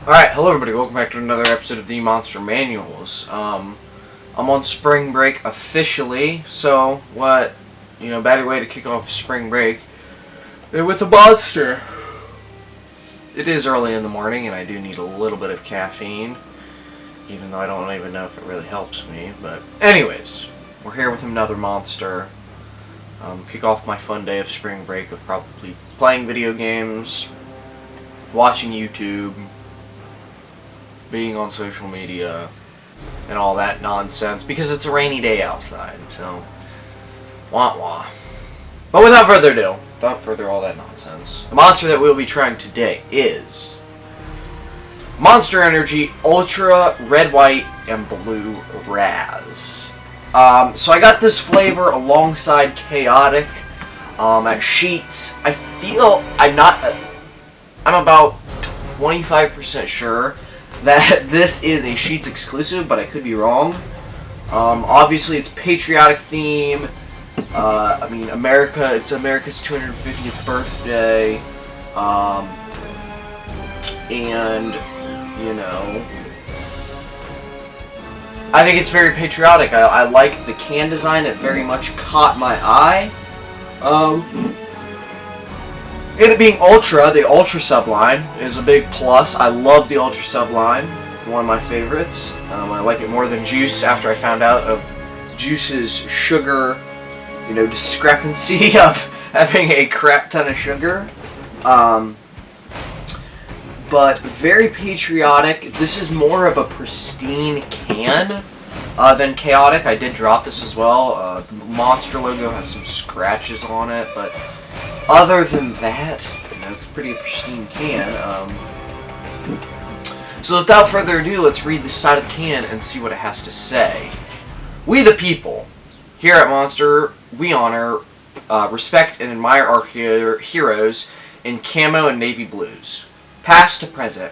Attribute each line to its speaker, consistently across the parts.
Speaker 1: Alright, hello everybody, welcome back to another episode of the Monster Manuals. I'm on spring break officially, so better way to kick off spring break than with a monster. It is early in the morning and I do need a little bit of caffeine, even though I don't even know if it really helps me, but anyways, we're here with another monster. Kick off my fun day of spring break of probably playing video games, watching YouTube, being on social media, and all that nonsense, because it's a rainy day outside, so, wah. But without further ado, all that nonsense, the monster that we'll be trying today is Monster Energy Ultra Red, White, and Blue Razz. So I got this flavor alongside Chaotic at Sheetz. I feel I'm about 25% sure that this is a Sheetz exclusive, but I could be wrong. Obviously, it's patriotic theme. It's America's 250th birthday, and I think it's very patriotic. I like the can design; it very much caught my eye. It being Ultra, the Ultra Subline is a big plus. I love the Ultra Subline, one of my favorites. I like it more than Juice after I found out of Juice's sugar, discrepancy of having a crap ton of sugar. But very patriotic. This is more of a pristine can than Chaotic. I did drop this as well. The Monster logo has some scratches on it, but other than that, it's a pretty pristine can. So without further ado, let's read the side of the can and see what it has to say. We the people, here at Monster, we honor, respect, and admire our heroes in camo and navy blues, past to present.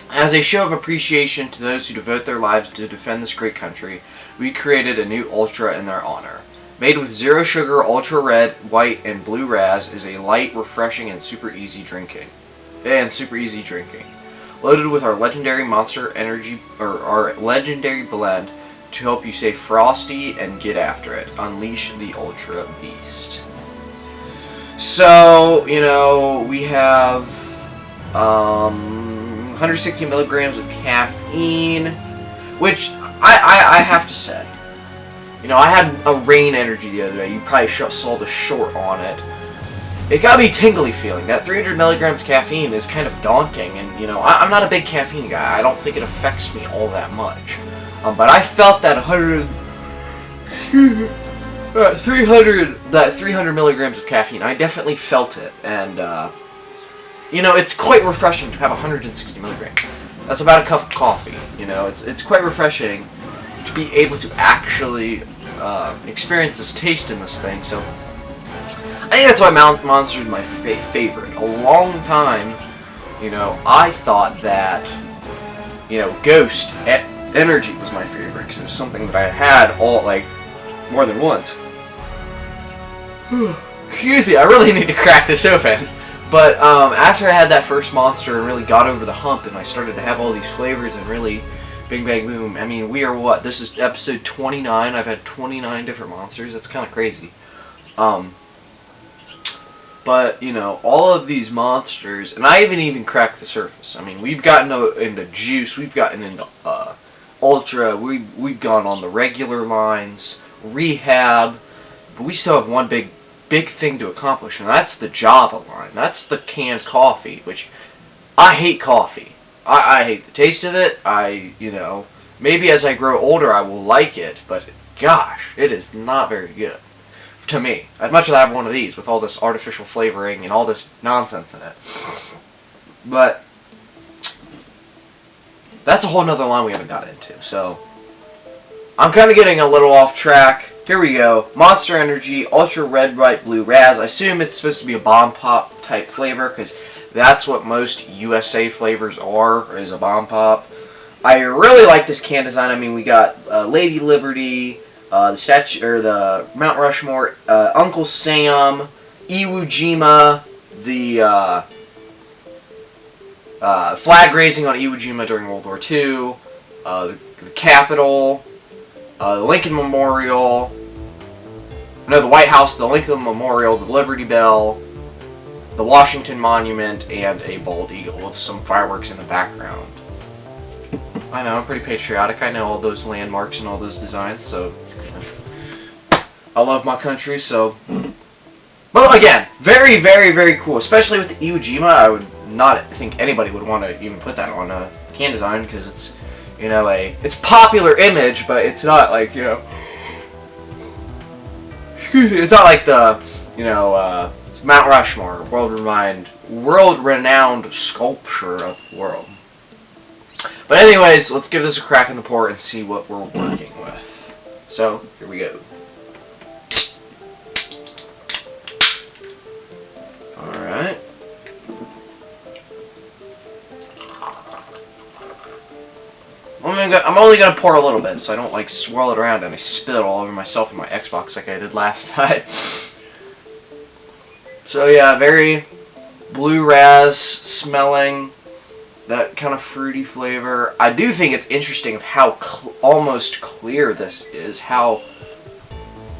Speaker 1: As a show of appreciation to those who devote their lives to defend this great country, we created a new Ultra in their honor. Made with zero sugar, Ultra Red, White, and Blue Razz is a light, refreshing, and super easy drinking. Loaded with our legendary Monster Energy, or our legendary blend, to help you stay frosty and get after it. Unleash the Ultra Beast. So, we have 160 milligrams of caffeine, which I have to say, I had a Rain Energy the other day. You probably saw the short on it. It got me tingly feeling. That 300 milligrams of caffeine is kind of daunting, and I'm not a big caffeine guy. I don't think it affects me all that much. But I felt that 300 milligrams of caffeine. I definitely felt it, and it's quite refreshing to have 160 milligrams. That's about a cup of coffee. It's quite refreshing to be able to actually experience this taste in this thing. So I think that's why Monster is my favorite. A long time, I thought that Ghost Energy was my favorite because it was something that I had more than once. Excuse me, I really need to crack this open. But after I had that first monster and really got over the hump, and I started to have all these flavors and really bing bang boom. I mean, we are what? This is episode 29. I've had 29 different monsters. That's kind of crazy. But all of these monsters, and I haven't even cracked the surface. I mean, we've gotten into Juice, we've gotten into Ultra, we've gone on the regular lines, Rehab, but we still have one big thing to accomplish, and that's the Java line. That's the canned coffee, which I hate coffee. I hate the taste of it. Maybe as I grow older I will like it, but gosh, it is not very good. to me. I'd much rather have one of these with all this artificial flavoring and all this nonsense in it. But that's a whole nother line we haven't got into. So I'm kind of getting a little off track. Here we go. Monster Energy Ultra Red, White, Blue Razz. I assume it's supposed to be a bomb pop type flavor because that's what most USA flavors are, is a bomb pop. I really like this can design. I mean, we got Lady Liberty, the statue, or the Mount Rushmore, Uncle Sam, Iwo Jima, the flag raising on Iwo Jima during World War II, the Capitol, the Lincoln Memorial, no, the White House, the Lincoln Memorial, the Liberty Bell, the Washington Monument, and a bald eagle with some fireworks in the background. I know, I'm pretty patriotic. I know all those landmarks and all those designs, so I love my country, so. But again, very, very, very cool. Especially with the Iwo Jima, I would not think anybody would want to even put that on a can design because it's, you know, it's popular image, but it's not like, you know, it's not like the, you know, it's Mount Rushmore, world-renowned sculpture of the world. But anyways, let's give this a crack in the port and see what we're working with. So, here we go. Alright. I'm only going to pour a little bit so I don't like swirl it around and I spill it all over myself and my Xbox like I did last time. So yeah, very Blue Razz smelling. That kind of fruity flavor. I do think it's interesting of how almost clear this is. How,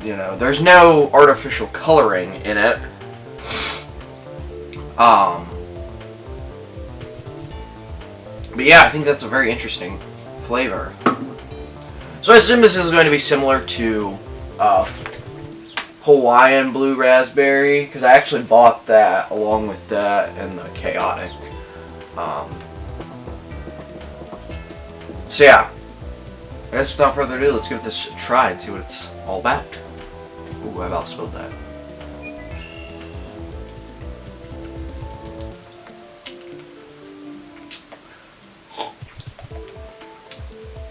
Speaker 1: you know, there's no artificial coloring in it. But yeah, I think that's a very interesting flavor. So I assume this is going to be similar to Hawaiian Blue Raspberry, because I actually bought that along with that and the Chaotic. So yeah, I guess without further ado, let's give this a try and see what it's all about. Ooh, I about spilled that.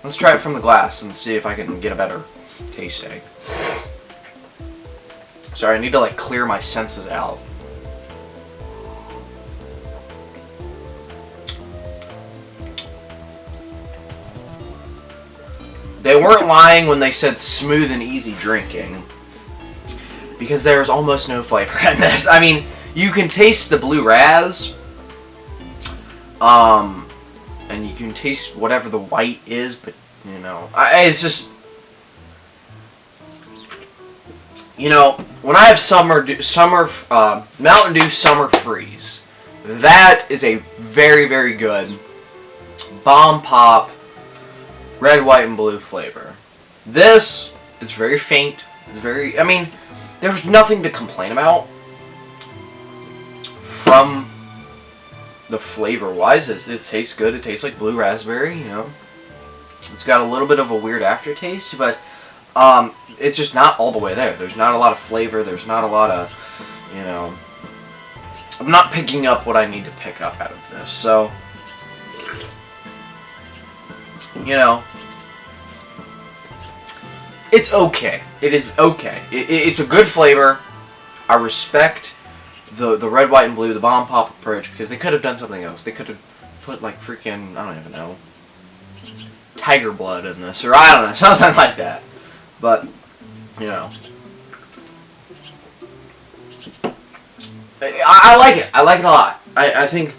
Speaker 1: Let's try it from the glass and see if I can get a better tasting. Sorry, I need to like clear my senses out. They weren't lying when they said smooth and easy drinking, because there's almost no flavor in this. I mean, you can taste the Blue Razz, and you can taste whatever the white is, but, you know, it's just, you know, when I have Mountain Dew Summer Freeze, that is a very, very good bomb pop red, white, and blue flavor. This, it's very faint. It's very, I mean, there's nothing to complain about from the flavor-wise. It tastes good. It tastes like blue raspberry, you know. It's got a little bit of a weird aftertaste, but it's just not all the way there. There's not a lot of flavor. There's not a lot of, you know, I'm not picking up what I need to pick up out of this. So, you know, it's okay. It is okay. It's a good flavor. I respect the red, white, and blue, the bomb pop approach, because they could have done something else. They could have put like freaking, I don't even know, tiger blood in this, or I don't know, something like that. But, you know, I like it. I like it a lot. I think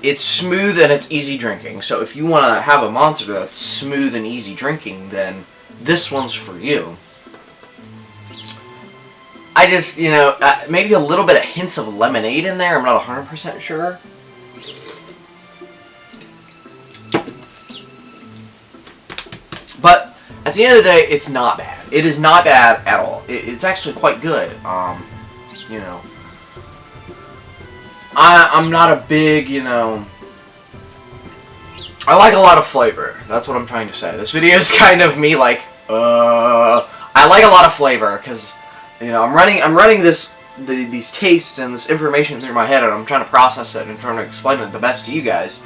Speaker 1: it's smooth and it's easy drinking. So if you want to have a monster that's smooth and easy drinking, then this one's for you. I just, you know, maybe a little bit of hints of lemonade in there. I'm not 100% sure. But at the end of the day, it's not bad. It is not bad at all. It's actually quite good. You know, I'm not a big, you know, I like a lot of flavor. That's what I'm trying to say. This video is kind of me like, I like a lot of flavor because, you know, I'm running these tastes and this information through my head, and I'm trying to process it and trying to explain it the best to you guys.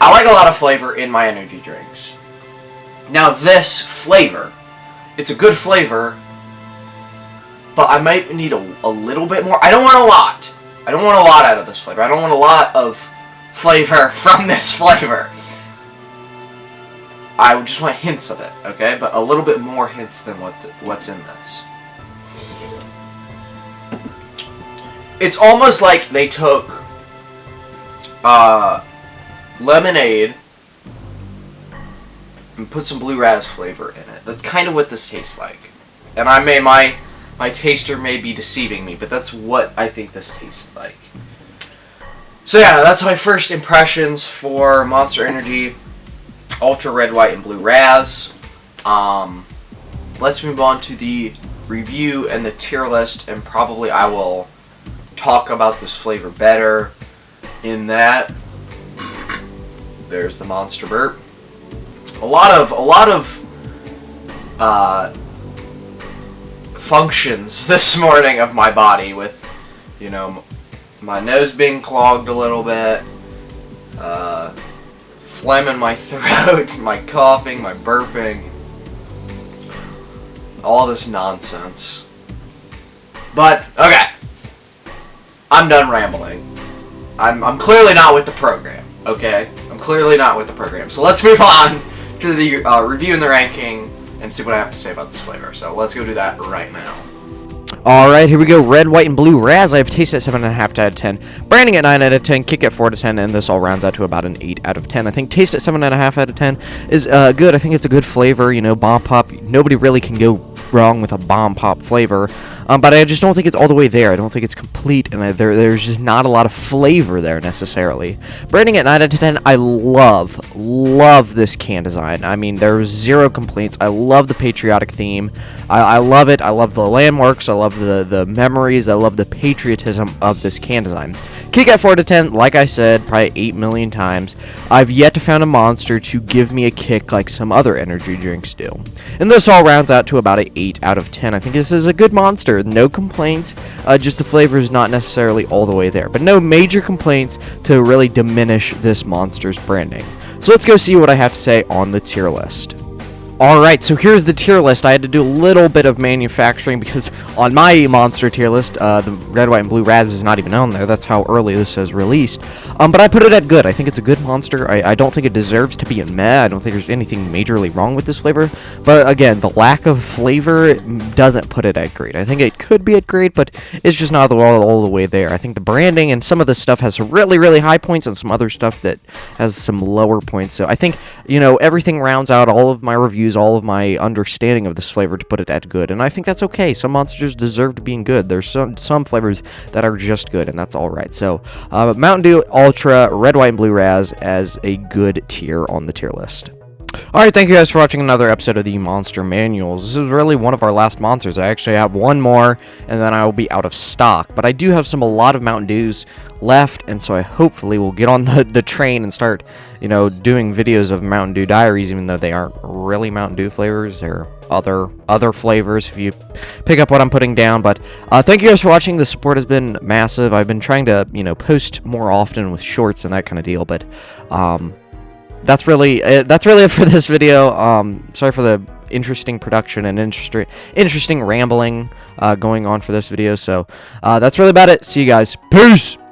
Speaker 1: I like a lot of flavor in my energy drinks. Now this flavor, it's a good flavor, but I might need a little bit more. I don't want a lot. I don't want a lot out of this flavor. I don't want a lot of flavor from this flavor. I just want hints of it, okay? But a little bit more hints than what's in this. It's almost like they took lemonade and put some Blue Razz flavor in it. That's kind of what this tastes like. And my taster may be deceiving me, but that's what I think this tastes like. So yeah, that's my first impressions for Monster Energy Ultra Red, White, and Blue Razz. Let's move on to the review and the tier list, and probably I will talk about this flavor better in that. There's the Monster Burp. A lot of functions this morning of my body with, you know, my nose being clogged a little bit, phlegm in my throat, my coughing, my burping, all this nonsense. But, okay. I'm done rambling. I'm clearly not with the program, okay? I'm clearly not with the program. So let's move on to the review and the ranking and see what I have to say about this flavor. So let's go do that right now.
Speaker 2: Alright, here we go. Red, White, and Blue Razz. I have taste at 7.5 out of 10. Branding at 9 out of 10. Kick at 4 out of 10. And this all rounds out to about an 8 out of 10. I think taste at 7.5 out of 10 is good. I think it's a good flavor. You know, bomb pop. Nobody really can go wrong with a bomb pop flavor. But I just don't think it's all the way there. I don't think it's complete, and there's just not a lot of flavor there necessarily. Branding at 9 out of 10, I love this can design. I mean, there's zero complaints. I love the patriotic theme. I love it. I love the landmarks. I love the memories. I love the patriotism of this can design. Kick at 4 out of 10, like I said, probably 8 million times. I've yet to find a monster to give me a kick like some other energy drinks do. And this all rounds out to about an 8 out of 10. I think this is a good monster. No complaints, just the flavor is not necessarily all the way there. But no major complaints to really diminish this monster's branding. So let's go see what I have to say on the tier list. Alright, so here's the tier list. I had to do a little bit of manufacturing because on my monster tier list, the Red, White, and Blue Razz is not even on there. That's how early this is released. But I put it at good. I think it's a good monster. I don't think it deserves to be a meh. I don't think there's anything majorly wrong with this flavor. But again, the lack of flavor doesn't put it at great. I think it could be at great, but it's just not all the way there. I think the branding and some of the stuff has really, really high points and some other stuff that has some lower points. So I think, you know, everything rounds out all of my reviews, all of my understanding of this flavor to put it at good, and I think that's okay. Some monsters deserve to be good. There's some flavors that are just good, and that's all right. So Mountain Dew Ultra Red, White, and Blue Razz as a good tier on the tier list. Alright, thank you guys for watching another episode of the Monster Manuals. This is really one of our last monsters. I actually have one more, and then I will be out of stock. But I do have a lot of Mountain Dews left, and so I hopefully will get on the train and start, you know, doing videos of Mountain Dew Diaries, even though they aren't really Mountain Dew flavors. They're other flavors, if you pick up what I'm putting down. But thank you guys for watching. The support has been massive. I've been trying to, you know, post more often with shorts and that kind of deal, but that's really it for this video. Sorry for the interesting production and interesting rambling going on for this video. So that's really about it. See you guys. Peace.